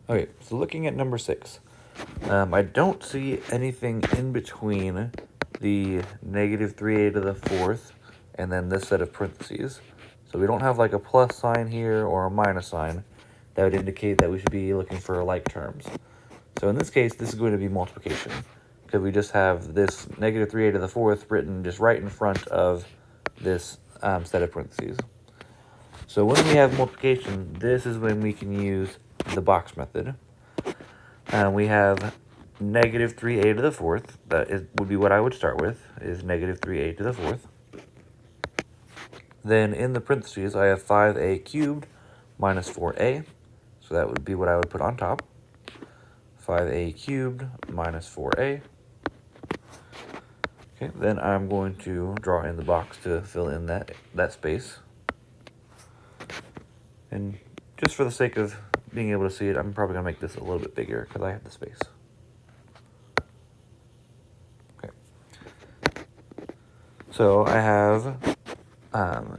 Okay, so looking at number 6, I don't see anything in between the negative 3a to the 4th and then this set of parentheses. So we don't have like a plus sign here or a minus sign that would indicate that we should be looking for like terms. So in this case, this is going to be multiplication, because we just have this negative 3a to the 4th written just right in front of this set of parentheses. So when we have multiplication, this is when we can use the box method. We have negative 3a to the 4th. Would be what I would start with, is negative 3a to the 4th. Then in the parentheses, I have 5a cubed minus 4a. So that would be what I would put on top. 5a cubed minus 4a. Okay, then I'm going to draw in the box to fill in that space. And just for the sake of being able to see it, I'm probably going to make this a little bit bigger because I have the space. Okay. So I have,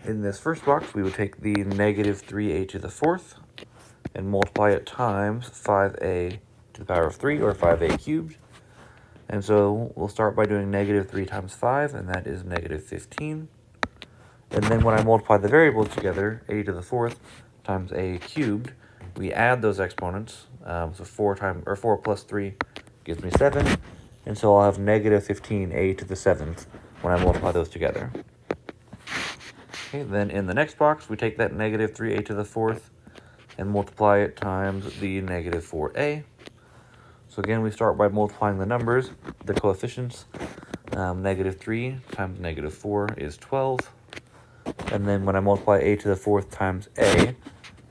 in this first box, we would take the negative 3a to the 4th and multiply it times 5a to the power of 3, or 5a cubed. And so we'll start by doing negative 3 times 5, and that is negative 15. And then when I multiply the variables together, a to the 4th times a cubed, we add those exponents. So 4 plus 3 gives me 7. And so I'll have negative 15a to the 7th when I multiply those together. Okay, then in the next box, we take that negative 3a to the 4th and multiply it times the negative 4a. So again, we start by multiplying the numbers, the coefficients. Negative 3 times negative 4 is 12. And then when I multiply a to the 4th times a,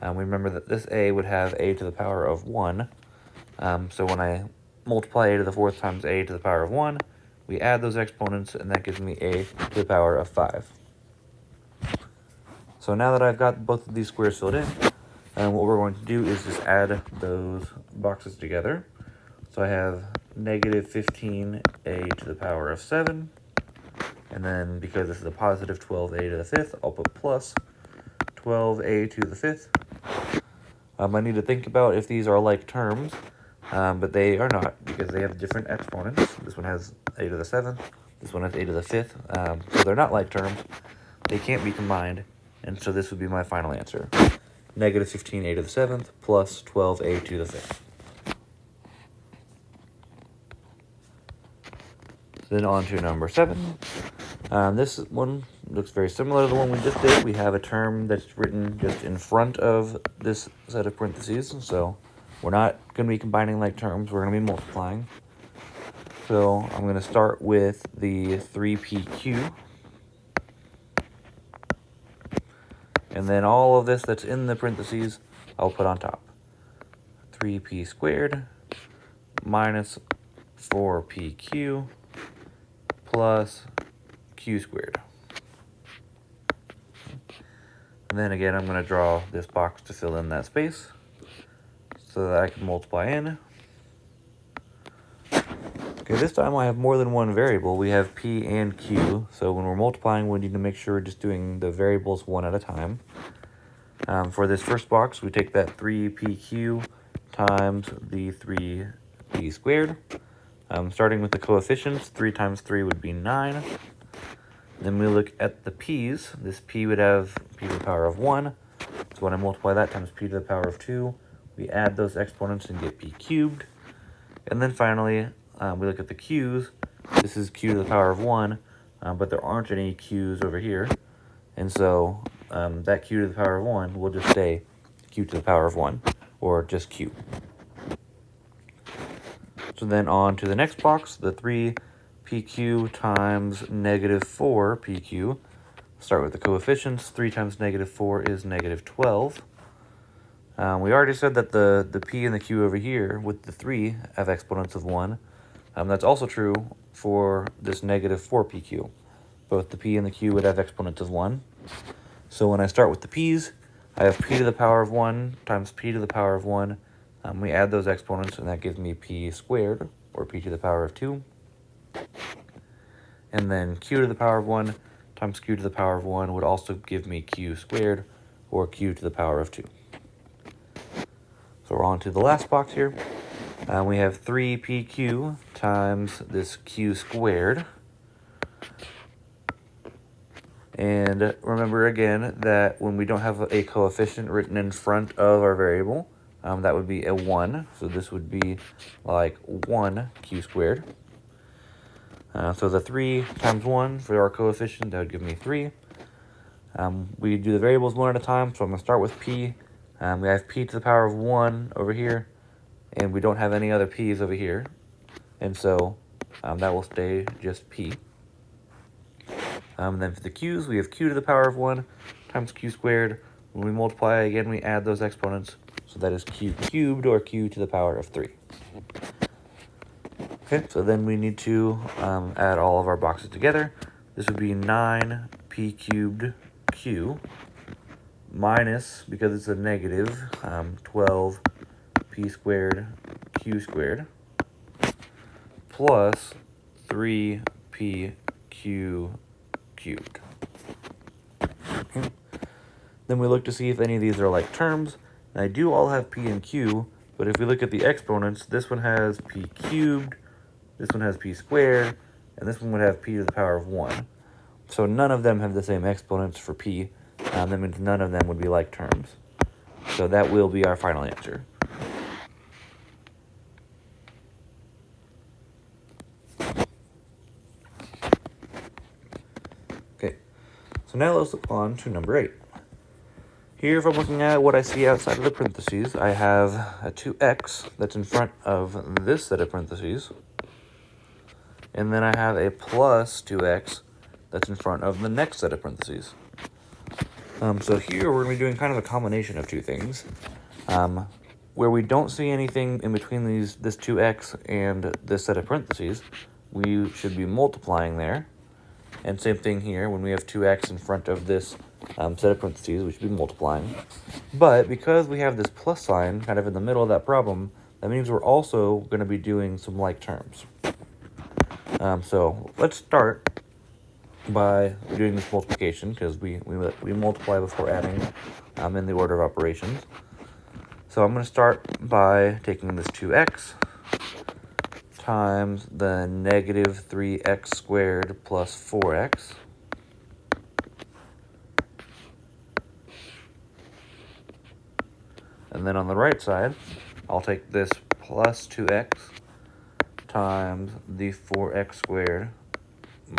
we remember that this a would have a to the power of 1. So when I multiply a to the 4th times a to the power of 1, we add those exponents, and that gives me a to the power of 5. So now that I've got both of these squares filled in, what we're going to do is just add those boxes together. So I have negative 15a to the power of 7. And then because this is a positive 12a to the 5th, I'll put plus 12a to the 5th. I need to think about if these are like terms, but they are not, because they have different exponents. This one has a to the 7th, this one has a to the 5th, so they're not like terms. They can't be combined, and so this would be my final answer. Negative 15a to the 7th plus 12a to the 5th. Then on to number 7. This one looks very similar to the one we just did. We have a term that's written just in front of this set of parentheses, so we're not going to be combining like terms, we're going to be multiplying. So I'm going to start with the 3pq, and then all of this that's in the parentheses I'll put on top. 3p squared minus 4pq plus q squared. And then again, I'm going to draw this box to fill in that space so that I can multiply in. Okay, this time I have more than one variable. We have p and q, so when we're multiplying, we need to make sure we're just doing the variables one at a time. For this first box, we take that 3pq times the 3p squared. Starting with the coefficients, 3 times 3 would be 9. Then we look at the p's. This p would have p to the power of 1. So when I multiply that times p to the power of 2, we add those exponents and get p cubed. And then finally, we look at the q's. This is q to the power of 1, but there aren't any q's over here. And so that q to the power of 1 will just stay q to the power of 1, or just q. So then on to the next box, the 3pq times negative 4pq. Start with the coefficients. 3 times negative 4 is negative 12. We already said that the p and the q over here with the 3 have exponents of 1. That's also true for this negative 4pq. Both the p and the q would have exponents of 1. So when I start with the p's, I have p to the power of 1 times p to the power of 1. We add those exponents, and that gives me p squared, or p to the power of 2. And then q to the power of 1 times q to the power of 1 would also give me q squared, or q to the power of 2. So we're on to the last box here. We have 3pq times this q squared. And remember again that when we don't have a coefficient written in front of our variable, that would be a 1. So this would be like 1q squared. So the 3 times 1 for our coefficient, that would give me 3. We do the variables one at a time, so I'm going to start with p. We have p to the power of 1 over here, and we don't have any other p's over here. And so that will stay just p. Then for the q's, we have q to the power of 1 times q squared. When we multiply again, we add those exponents. So that is q cubed, or q to the power of 3. Okay, so then we need to add all of our boxes together. This would be 9p cubed q minus, because it's a negative, 12p squared q squared plus 3p q cubed. Okay. Then we look to see if any of these are like terms. They do all have p and q, but if we look at the exponents, this one has p cubed, this one has p squared, and this one would have p to the power of 1. So none of them have the same exponents for p. That means none of them would be like terms. So that will be our final answer. Okay, so now let's look on to number 8. Here, if I'm looking at what I see outside of the parentheses, I have a 2x that's in front of this set of parentheses. And then I have a plus 2x that's in front of the next set of parentheses. So here we're going to be doing kind of a combination of two things. Where we don't see anything in between this 2x and this set of parentheses, we should be multiplying there. And same thing here, when we have 2x in front of this set of parentheses, we should be multiplying. But because we have this plus sign kind of in the middle of that problem, that means we're also going to be doing some like terms. So let's start by doing this multiplication, because we multiply before adding in the order of operations. So I'm going to start by taking this 2x times the negative 3x squared plus 4x. And then on the right side, I'll take this plus 2x times the 4x squared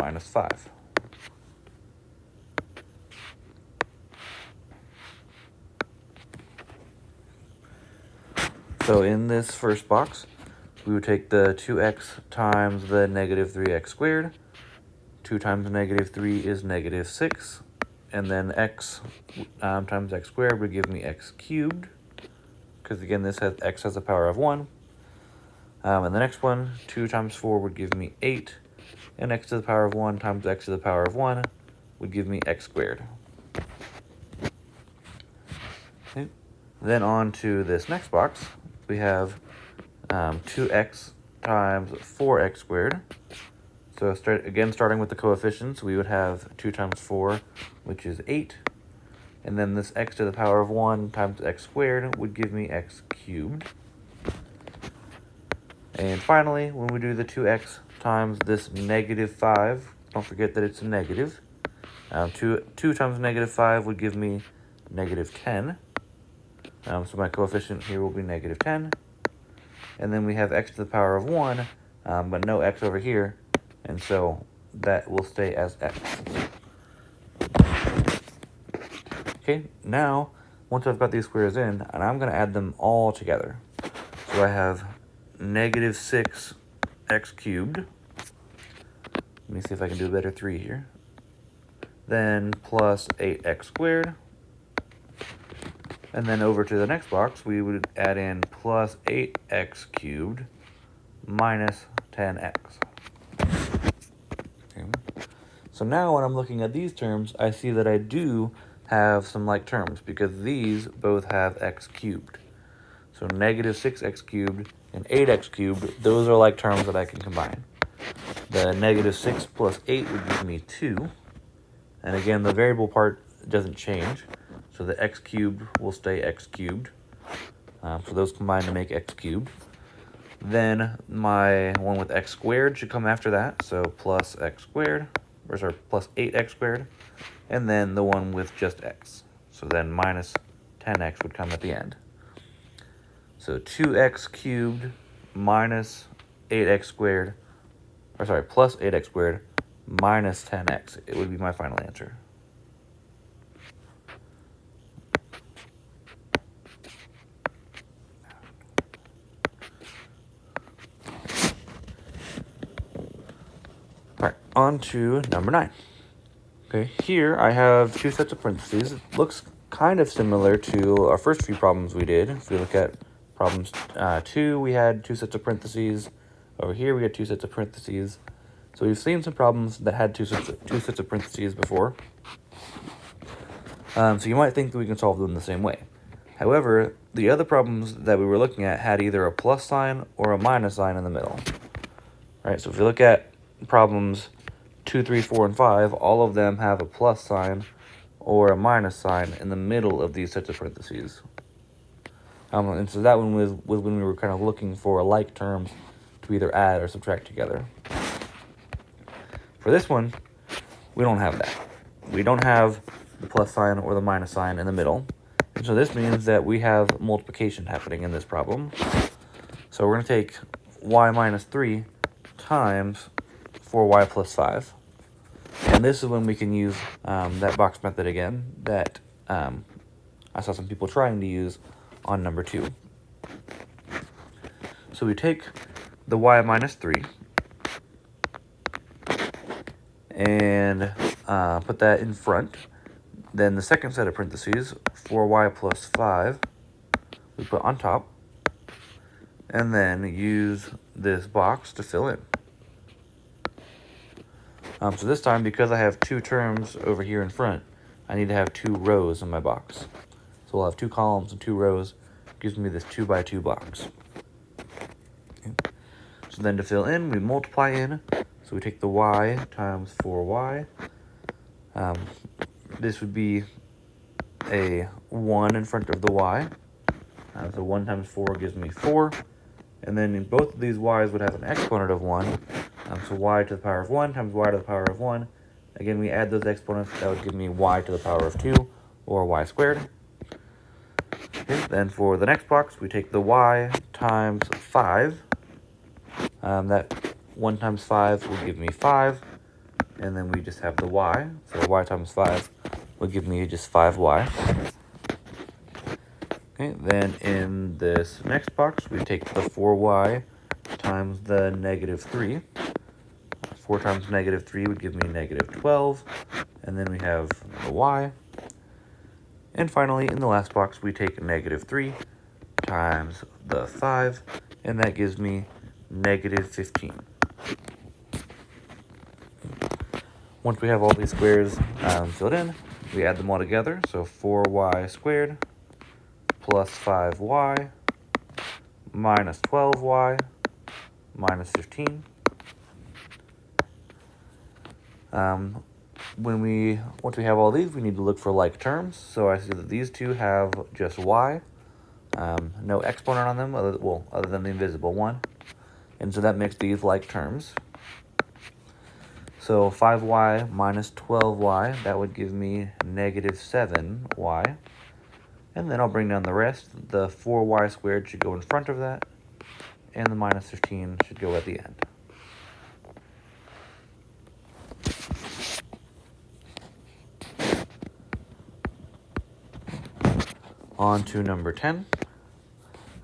minus 5. So in this first box, we would take the 2x times the negative 3x squared. 2 times negative 3 is negative 6. And then x times x squared would give me x cubed. Because again, this has x has a power of 1. And the next one, 2 times 4 would give me 8. And x to the power of 1 times x to the power of 1 would give me x squared. Okay. Then on to this next box, we have 2x times 4x squared. So starting with the coefficients, we would have 2 times 4, which is 8. And then this x to the power of 1 times x squared would give me x cubed. And finally, when we do the 2x times this negative 5, don't forget that it's a negative. 2 times negative 5 would give me negative 10. So my coefficient here will be negative 10. And then we have x to the power of 1, but no x over here. And so that will stay as x. Okay, now, once I've got these squares in, and I'm going to add them all together. So I have negative 6x cubed. Let me see if I can do a better 3 here. Then plus 8x squared. And then over to the next box, we would add in plus 8x cubed minus 10x. Okay. So now when I'm looking at these terms, I see that I do have some like terms, because these both have x cubed. So negative 6x cubed and 8x cubed, those are like terms that I can combine. The negative 6 plus 8 would give me 2. And again, the variable part doesn't change. So the x cubed will stay x cubed. So those combine to make x cubed. Then my one with x squared should come after that, so plus x squared, or sorry, plus 8x squared. And then the one with just x. So then minus 10x would come at the end. So 2x cubed minus 8x squared, or sorry, plus 8x squared minus 10x. It would be my final answer. All right, on to number 9. Okay, here I have two sets of parentheses. It looks kind of similar to our first few problems we did. If we look at problems 2, we had two sets of parentheses. Over here we had two sets of parentheses. So we've seen some problems that had two sets of parentheses before. So you might think that we can solve them the same way. However, the other problems that we were looking at had either a plus sign or a minus sign in the middle. All right, so if you look at problems 2, 3, 4, and 5, all of them have a plus sign or a minus sign in the middle of these sets of parentheses. And so that one was when we were kind of looking for like terms to either add or subtract together. For this one, we don't have that. We don't have the plus sign or the minus sign in the middle. And so this means that we have multiplication happening in this problem. So we're going to take y minus 3 times 4y plus 5. And this is when we can use that box method again that I saw some people trying to use on number 2. So we take the y minus 3 and put that in front. Then the second set of parentheses, 4y plus 5, we put on top. And then use this box to fill in. So this time, because I have two terms over here in front, I need to have 2 rows in my box. So we'll have 2 columns and 2 rows. Gives me this 2 by 2 box. Okay. So then to fill in, we multiply in. So we take the y times 4y. This would be a 1 in front of the y. So 1 times 4 gives me 4. And then in both of these y's would have an exponent of 1. So y to the power of 1 times y to the power of 1. Again, we add those exponents. That would give me y to the power of 2, or y squared. Okay, then for the next box, we take the y times 5. That 1 times 5 will give me 5. And then we just have the y. So y times 5 will give me just 5y. Okay, then in this next box, we take the 4y times the negative 3. 4 times negative 3 would give me negative 12. And then we have the y. And finally, in the last box, we take negative 3 times the 5. And that gives me negative 15. Once we have all these squares filled in, we add them all together. So 4y squared plus 5y minus 12y minus 15. Once we have all these, we need to look for like terms. So I see that these two have just y, no exponent on them, other than the invisible one. And so that makes these like terms. So 5y minus 12y, that would give me negative 7y. And then I'll bring down the rest. The 4y squared should go in front of that, and the minus 15 should go at the end. On to number 10.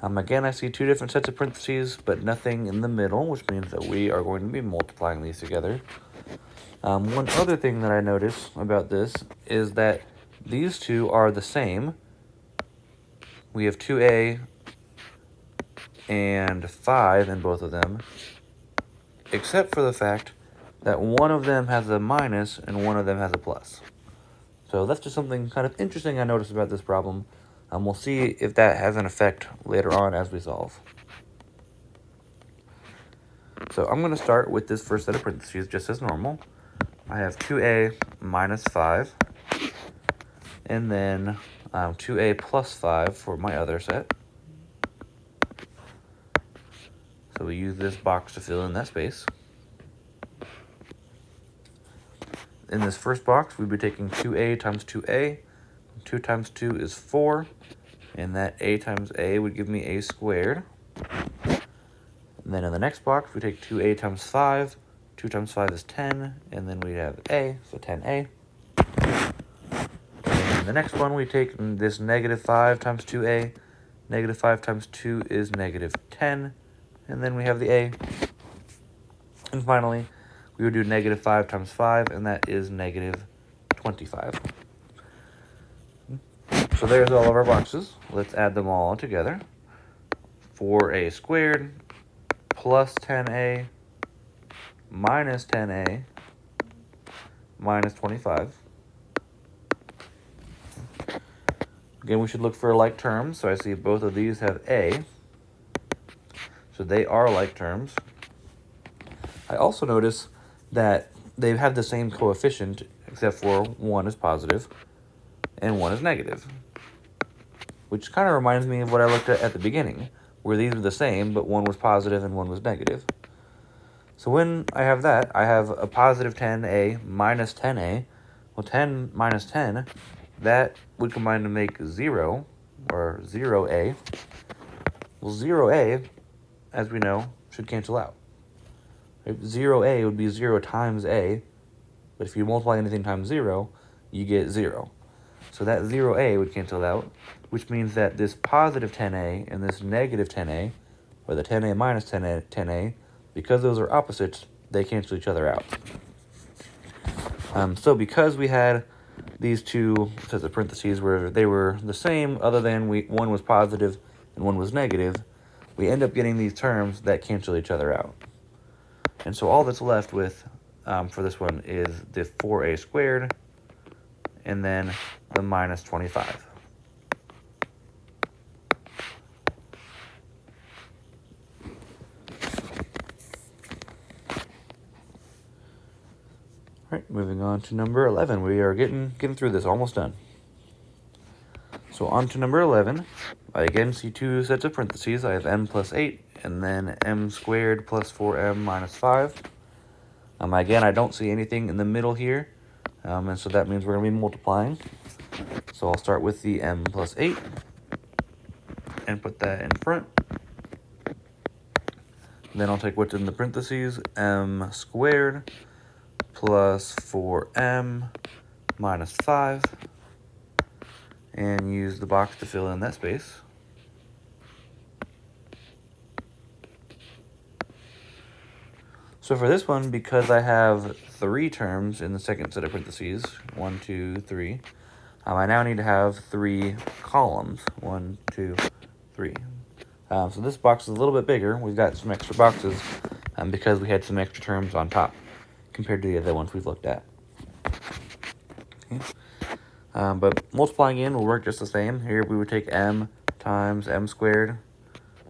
Again, I see 2 different sets of parentheses, but nothing in the middle, which means that we are going to be multiplying these together. One other thing that I notice about this is that these two are the same. We have 2a and 5 in both of them, except for the fact that one of them has a minus and one of them has a plus. So that's just something kind of interesting I noticed about this problem. We'll see if that has an effect later on as we solve. So I'm going to start with this first set of parentheses just as normal. I have 2a minus 5, and then 2a plus 5 for my other set. So we use this box to fill in that space. In this first box, we'd be taking 2a times 2a. 2 times 2 is 4. And that a times a would give me a squared. And then in the next box, we take 2a times 5. 2 times 5 is 10. And then we have a, so 10a. And in the next one, we take this negative 5 times 2a. Negative 5 times 2 is negative 10. And then we have the a. And finally, we would do negative 5 times 5, and that is negative 25. So there's all of our boxes. Let's add them all together. 4a squared plus 10a minus 10a minus 25. Again, we should look for like terms. So I see both of these have a. So they are like terms. I also notice that they have the same coefficient, except for one is positive and one is negative. Which kind of reminds me of what I looked at the beginning, where these were the same, but one was positive and one was negative. So when I have that, I have a positive 10a minus 10a. Well, 10 minus 10, that would combine to make 0, or 0a. Well, 0a, as we know, should cancel out. 0a would be 0 times a, but if you multiply anything times 0, you get 0. So that 0a would cancel out, which means that this positive 10a and this negative 10a, or the 10a minus 10a, because those are opposites, they cancel each other out. So because we had these two sets of parentheses where they were the same, other than one was positive and one was negative, we end up getting these terms that cancel each other out. And so all that's left with for this one is the 4a squared and then the minus 25. All right, moving on to number 11. We are getting through this, almost done. So on to number 11. I again see two sets of parentheses. I have m plus 8 and then m squared plus 4m minus 5. Again, I don't see anything in the middle here, and so that means we're going to be multiplying. So I'll start with the m plus 8 and put that in front. Then I'll take what's in the parentheses, m squared plus 4m minus 5, and use the box to fill in that space. So for this one, because I have 3 terms in the second set of parentheses, 1, 2, 3, I now need to have 3 columns, 1, 2, 3. So this box is a little bit bigger. We've got some extra boxes because we had some extra terms on top compared to the other ones we've looked at. Okay. But multiplying in will work just the same. Here we would take m times m squared.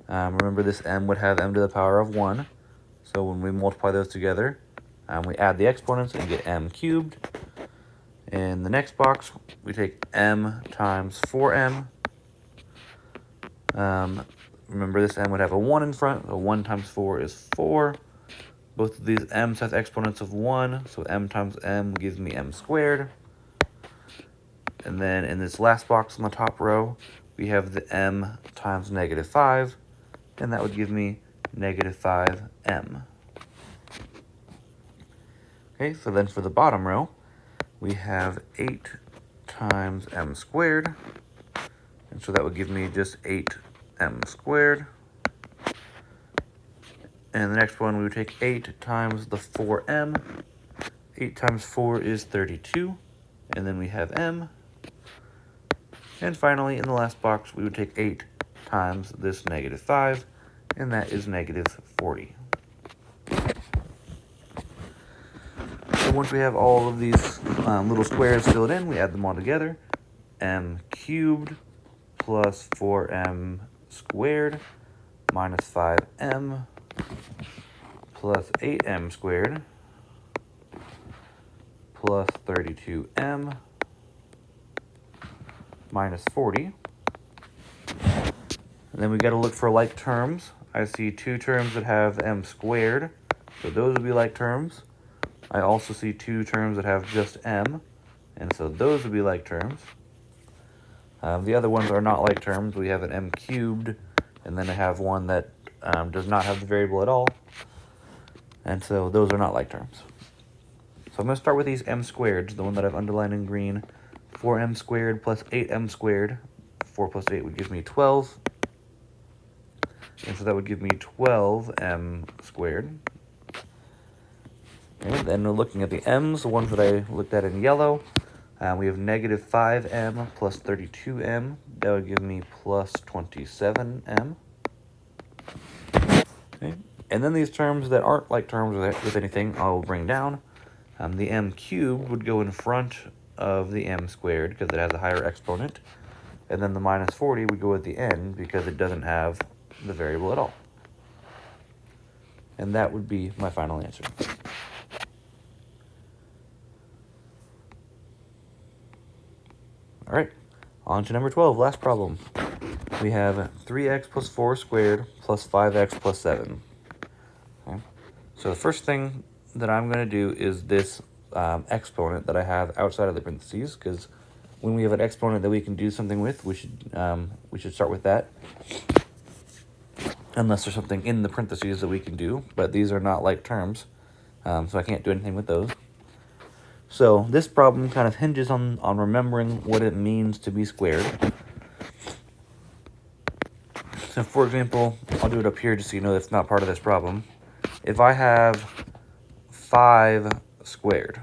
Remember, this m would have m to the power of 1. So when we multiply those together, we add the exponents and get m cubed. In the next box, we take m times 4m. Remember, this m would have a 1 in front, so 1 times 4 is 4. Both of these m's have exponents of 1, so m times m gives me m squared. And then in this last box on the top row, we have the m times negative 5, and that would give me negative 5m. Okay, so then for the bottom row, we have 8 times m squared, and so that would give me just 8m squared. And the next one, we would take 8 times the 4m. 8 times 4 is 32, and then we have m. And finally, in the last box, we would take 8 times this negative 5, and that is negative 40. So once we have all of these little squares filled in, we add them all together. M cubed plus 4m squared minus 5m plus 8m squared plus 32m minus 40. And then we got to look for like terms I see two terms that have m squared, so those would be like terms. I also see two terms that have just m, and so those would be like terms. The other ones are not like terms. We have an m cubed, and then I have one that does not have the variable at all, and so those are not like terms. So I'm going to start with these m squareds, the one that I've underlined in green. 4m squared plus 8m squared. 4 plus 8 would give me 12. And so that would give me 12m squared. And then we're looking at the m's, the ones that I looked at in yellow. We have negative 5m plus 32m. That would give me plus 27m. Okay. And then these terms that aren't like terms with anything, I'll bring down. The m cubed would go in front of the m squared because it has a higher exponent. And then the minus 40 would go at the end because it doesn't have the variable at all. And that would be my final answer. All right, on to number 12, last problem. We have 3x plus 4 squared plus 5x plus 7. Okay. So the first thing that I'm going to do is this exponent that I have outside of the parentheses, because when we have an exponent that we can do something with, we should start with that. Unless there's something in the parentheses that we can do, but these are not like terms, so I can't do anything with those. So this problem kind of hinges on remembering what it means to be squared. So for example, I'll do it up here just so you know that's not part of this problem. If I have 5 squared,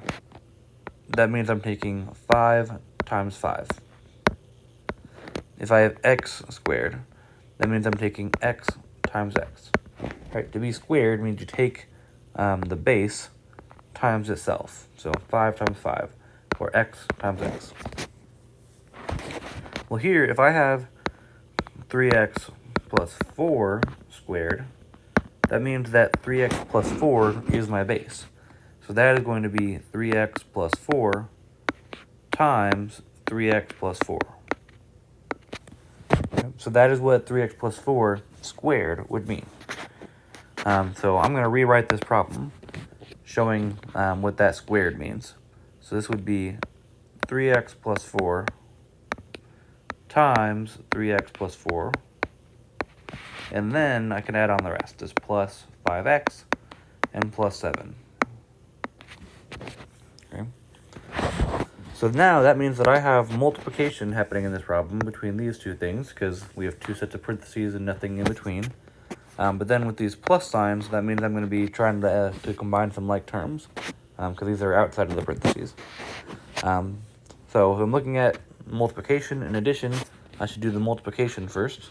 that means I'm taking 5 times 5. If I have x squared, that means I'm taking x times x. Right? To be squared means you take the base times itself. So 5 times 5, or x times x. Well here, if I have 3x plus 4 squared, that means that 3x plus 4 is my base. So that is going to be 3x plus 4 times 3x plus 4. So that is what 3x plus 4 squared would mean. So I'm going to rewrite this problem, showing what that squared means. So this would be 3x plus 4 times 3x plus 4. And then I can add on the rest as plus 5x and plus 7. Okay. So now that means that I have multiplication happening in this problem between these two things, because we have two sets of parentheses and nothing in between. But then with these plus signs, that means I'm going to be trying to combine some like terms, because these are outside of the parentheses. So if I'm looking at multiplication and addition, I should do the multiplication first.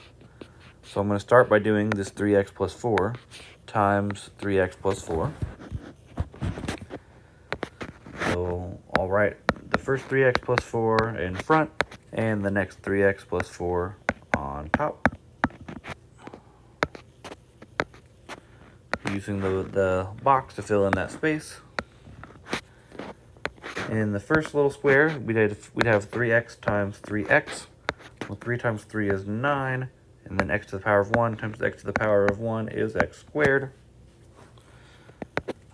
So I'm going to start by doing this 3x plus 4 times 3x plus 4. So I'll write the first 3x plus 4 in front, and the next 3x plus 4 on top. Using the box to fill in that space. In the first little square, we'd have 3x times 3x. Well, 3 times 3 is 9, and then x to the power of 1 times x to the power of 1 is x squared.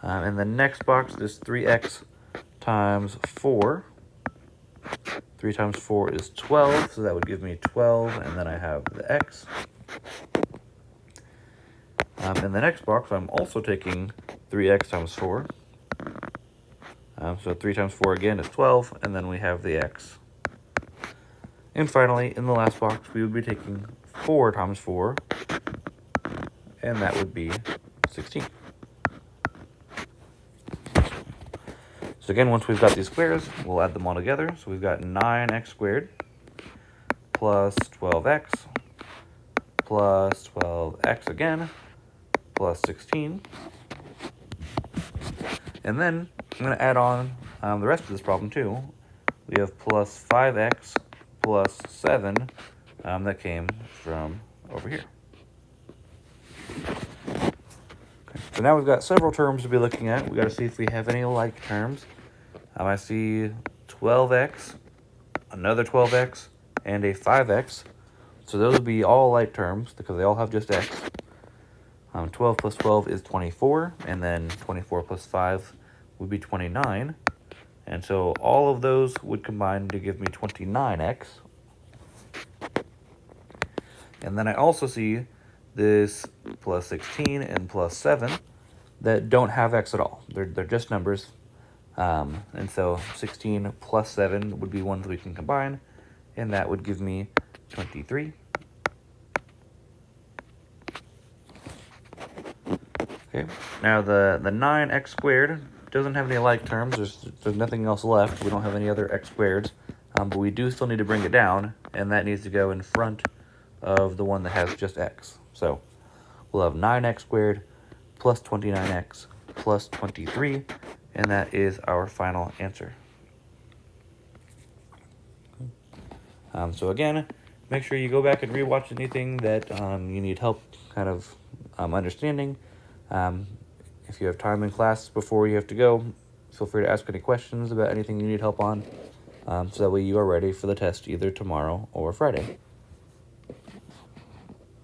In the next box, this 3x times 4. 3 times 4 is 12, so that would give me 12, and then I have the x. In the next box, I'm also taking 3x times 4. So 3 times 4 again is 12, and then we have the x. And finally, in the last box, we would be taking 4 times 4, and that would be 16. So again, once we've got these squares, we'll add them all together. So we've got 9x squared plus 12x plus 12x again plus 16. And then I'm going to add on the rest of this problem too. We have plus 5x plus 7 that came from over here. Okay. So now we've got several terms to be looking at. We've got to see if we have any like terms. I see 12x, another 12x, and a 5x. So those would be all like terms because they all have just x. 12 plus 12 is 24, and then 24 plus 5 would be 29. And so all of those would combine to give me 29x. And then I also see this plus 16 and plus 7 that don't have x at all. They're just numbers. And so 16 plus 7 would be ones we can combine, and that would give me 23. Okay, now the 9x squared doesn't have any like terms. There's nothing else left. We don't have any other x squareds, but we do still need to bring it down, and that needs to go in front of the one that has just x. So we'll have 9x squared plus 29x plus 23, and that is our final answer. So again, make sure you go back and rewatch anything that you need help kind of understanding. If you have time in class before you have to go, feel free to ask any questions about anything you need help on, so that way you are ready for the test either tomorrow or Friday.